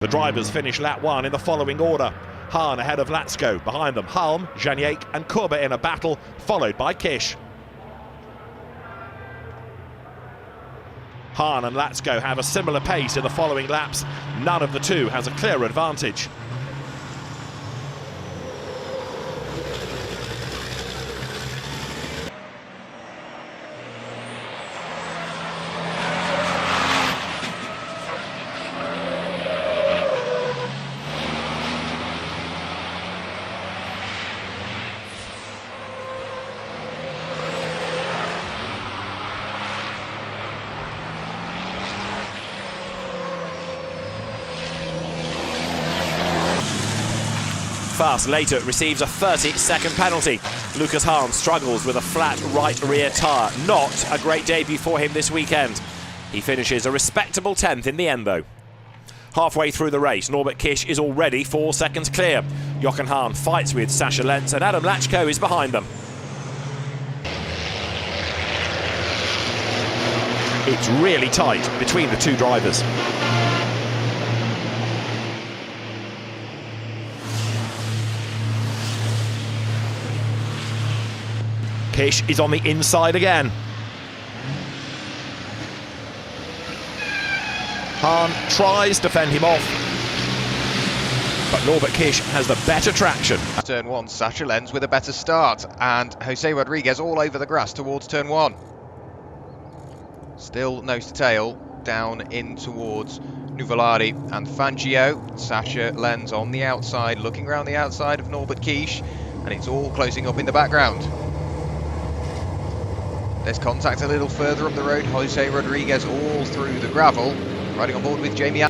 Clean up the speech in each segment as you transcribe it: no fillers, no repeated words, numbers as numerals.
The drivers finish lap 1 in the following order. Hahn ahead of Latsko, behind them Halm, Janiek and Kurba in a battle, followed by Kish. Hahn and Latsko have a similar pace in the following laps. None of the two has a clear advantage. Fast later receives a 30-second penalty. Lucas Hahn struggles with a flat right rear tyre. Not a great debut for him this weekend. He finishes a respectable 10th in the end though. Halfway through the race, Norbert Kish is already 4 seconds clear. Jochen Hahn fights with Sascha Lenz and Adam Latsko is behind them. It's really tight between the two drivers. Kish is on the inside again. Hahn tries to fend him off, but Norbert Kish has the better traction. Turn 1, Sascha Lenz with a better start, and Jose Rodriguez all over the grass towards turn 1. Still nose to tail, down in towards Nuvolari and Fangio. Sascha Lenz on the outside, looking around the outside of Norbert Kish, and it's all closing up in the background. There's contact a little further up the road. Jose Rodriguez all through the gravel, riding on board with Jamie.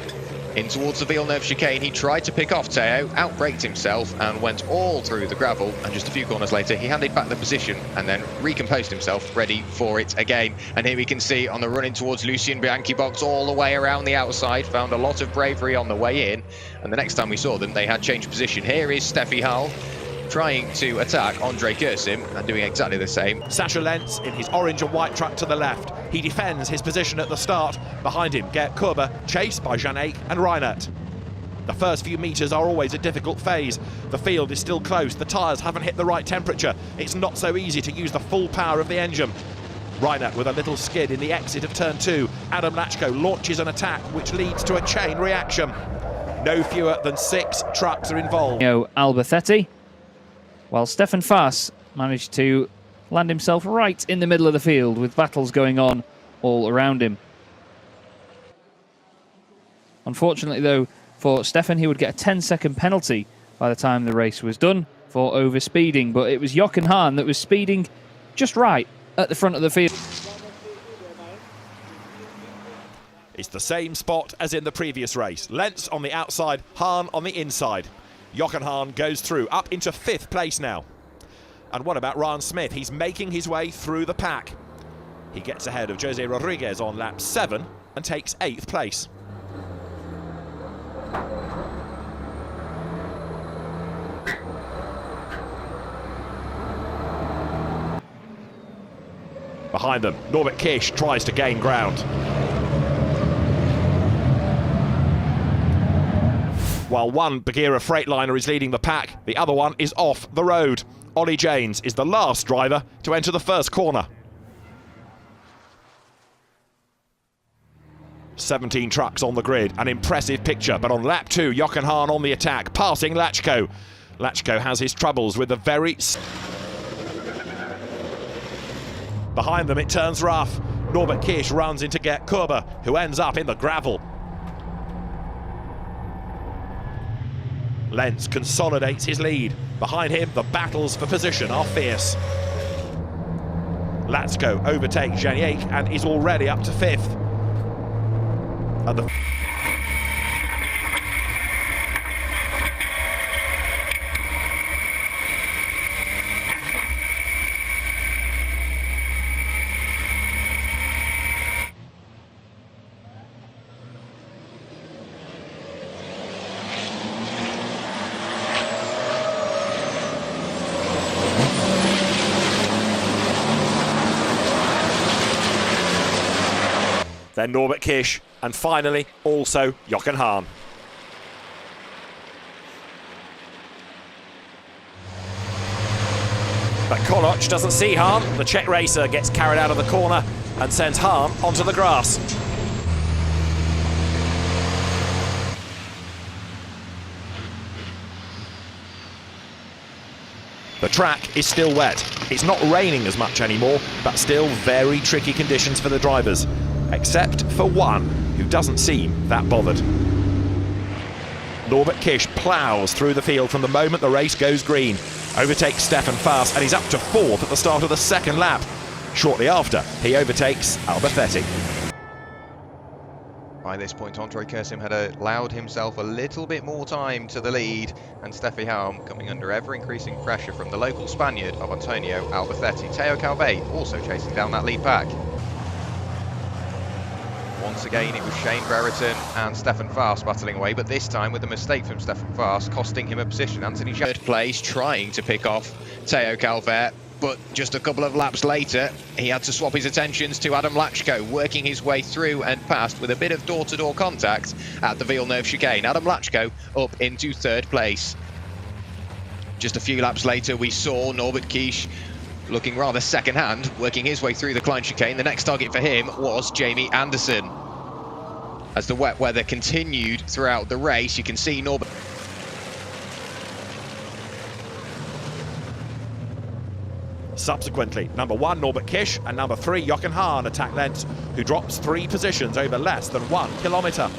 In towards the Villeneuve chicane, he tried to pick off Teo, outbraked himself and went all through the gravel, and just a few corners later he handed back the position and then recomposed himself, ready for it again. And here we can see on the run in towards Lucien Bianchi box all the way around the outside, found a lot of bravery on the way in, and the next time we saw them they had changed position. Here is Steffi Hall trying to attack Andre Gersim and doing exactly the same. Sascha Lenz in his orange and white truck to the left. He defends his position at the start. Behind him, Gert Kurba, chased by Janiek and Reinert. The first few metres are always a difficult phase. The field is still close. The tyres haven't hit the right temperature. It's not so easy to use the full power of the engine. Reinert with a little skid in the exit of turn 2. Adam Latsko launches an attack which leads to a chain reaction. No fewer than 6 trucks are involved. Alberthetti, while Stefan Faas managed to land himself right in the middle of the field with battles going on all around him. Unfortunately though, for Stefan, he would get a 10-second penalty by the time the race was done for overspeeding, but it was Jochen Hahn that was speeding just right at the front of the field. It's the same spot as in the previous race. Lenz on the outside, Hahn on the inside. Jochen Hahn goes through, up into 5th place now. And what about Ryan Smith? He's making his way through the pack. He gets ahead of Jose Rodriguez on lap 7 and takes 8th place. Behind them, Norbert Kish tries to gain ground. While one Bagheera Freightliner is leading the pack, the other one is off the road. Ollie Janes is the last driver to enter the first corner. 17 trucks on the grid, an impressive picture, but on lap 2, Jochen Hahn on the attack, passing Latsko. Latsko has his troubles with the very... Behind them it turns rough. Norbert Kish runs into Gert Kurba, who ends up in the gravel. Lenz consolidates his lead. Behind him, the battles for position are fierce. Latsko overtakes Janiek and is already up to 5th. And the then Norbert Kish, and finally also Jochen Hahn. But Koloc doesn't see Hahn. The Czech racer gets carried out of the corner and sends Hahn onto the grass. The track is still wet. It's not raining as much anymore, but still very tricky conditions for the drivers, except for one who doesn't seem that bothered. Norbert Kish ploughs through the field from the moment the race goes green, overtakes Stefan Faas, and he's up to fourth at the start of the second lap. Shortly after, he overtakes Albacete. By this point, Andre Kersim had allowed himself a little bit more time to the lead, and Steffi Helm coming under ever-increasing pressure from the local Spaniard of Antonio Albacete. Teo Calvet also chasing down that lead pack. Once again, it was Shane Brereton and Stefan Faas battling away, but this time with a mistake from Stefan Faas, costing him a position. Anthony Third place, trying to pick off Teo Calvet, but just a couple of laps later, he had to swap his attentions to Adam Lachko, working his way through and past with a bit of door-to-door contact at the Villeneuve chicane. Adam Lachko up into third place. Just a few laps later, we saw Norbert Kish looking rather second-hand, working his way through the Klein chicane. The next target for him was Jamie Anderson. As the wet weather continued throughout the race, you can see Norbert... Subsequently, number 1 Norbert Kish and number 3 Jochen Hahn attack Lentz, who drops 3 positions over less than 1 kilometre.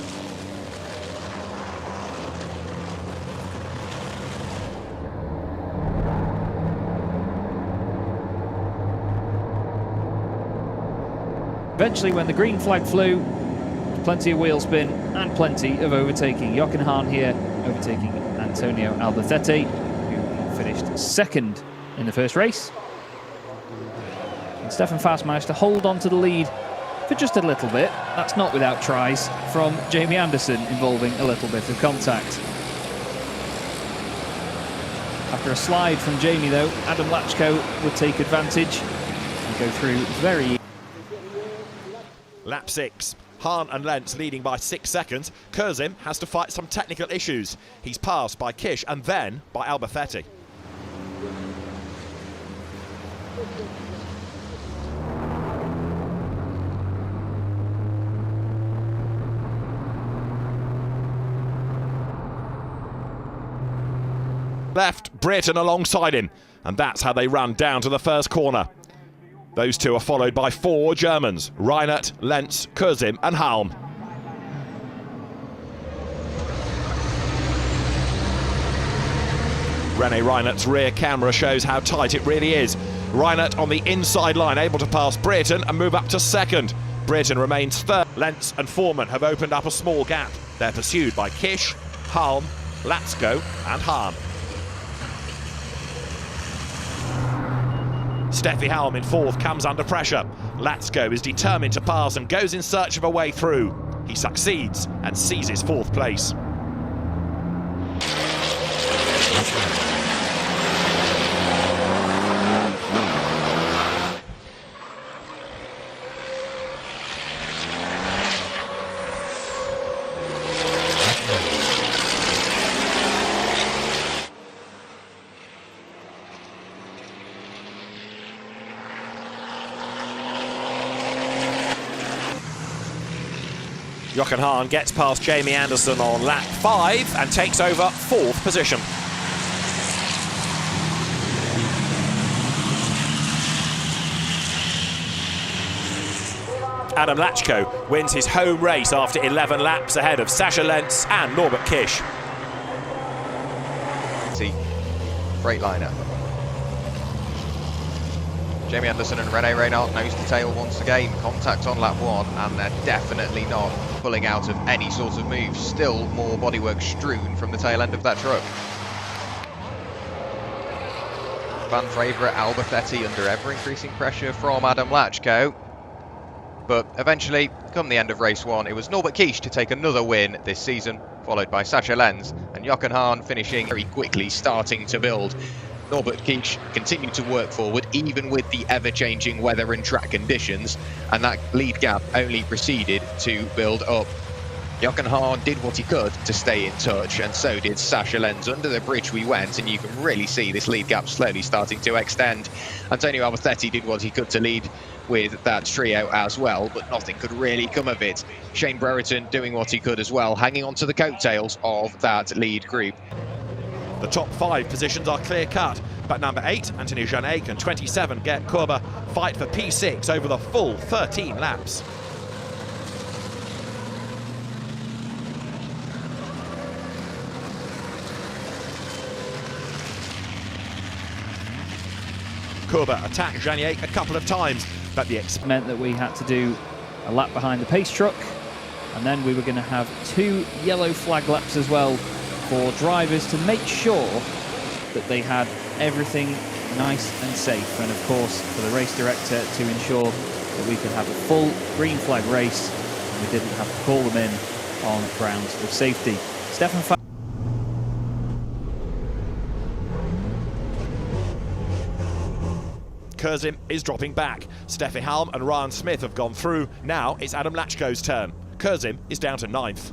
Eventually, when the green flag flew, plenty of wheel spin and plenty of overtaking. Jochen Hahn here overtaking Antonio Albacete, who finished second in the first race. And Stefan Faas managed to hold on to the lead for just a little bit. That's not without tries from Jamie Anderson involving a little bit of contact. After a slide from Jamie though, Adam Lachko would take advantage and go through very... Lap 6. Hahn and Lentz leading by 6 seconds. Kersim has to fight some technical issues. He's passed by Kish and then by Albacete. Left, Brereton alongside him, and that's how they run down to the first corner. Those two are followed by 4 Germans, Reinert, Lentz, Kersim and Halm. René Reinert's rear camera shows how tight it really is. Reinert on the inside line, able to pass Brereton and move up to second. Brereton remains third. Lentz and Foreman have opened up a small gap. They're pursued by Kish, Halm, Lachko and Hahn. Steffi Helm in 4th comes under pressure. Lachko is determined to pass and goes in search of a way through. He succeeds and seizes 4th place. Jochen Hahn gets past Jamie Anderson on lap 5 and takes over 4th position. Adam Lachko wins his home race after 11 laps ahead of Sascha Lentz and Norbert Kish. Freightliner. Jamie Anderson and René Reinhardt nose to tail once again. Contact on lap 1, and they're definitely not pulling out of any sort of move. Still more bodywork strewn from the tail end of that truck. Fan favourite Albacete under ever-increasing pressure from Adam Lachko. But eventually, come the end of race 1, it was Norbert Kish to take another win this season, followed by Sascha Lentz and Jochen Hahn finishing very quickly, starting to build. Norbert Kish continued to work forward, even with the ever-changing weather and track conditions, and that lead gap only proceeded to build up. Jochen Hahn did what he could to stay in touch, and so did Sasha Lenz. Under the bridge we went, and you can really see this lead gap slowly starting to extend. Antonio Albacete did what he could to lead with that trio as well, but nothing could really come of it. Shane Brereton doing what he could as well, hanging on to the coattails of that lead group. The top 5 positions are clear-cut, but number 8, Anthony Janek, and 27, Gert Kurber, fight for P6 over the full 13 laps. Kurber attacked Janek a couple of times, but the meant that we had to do a lap behind the pace truck, and then we were going to have 2 yellow flag laps as well for drivers to make sure that they had everything nice and safe, and of course for the race director to ensure that we could have a full green flag race and we didn't have to call them in on grounds of safety. Stefan Kurzim is dropping back. Steffi Halm and Ryan Smith have gone through. Now it's Adam Lachko's turn. Kurzim is down to 9th.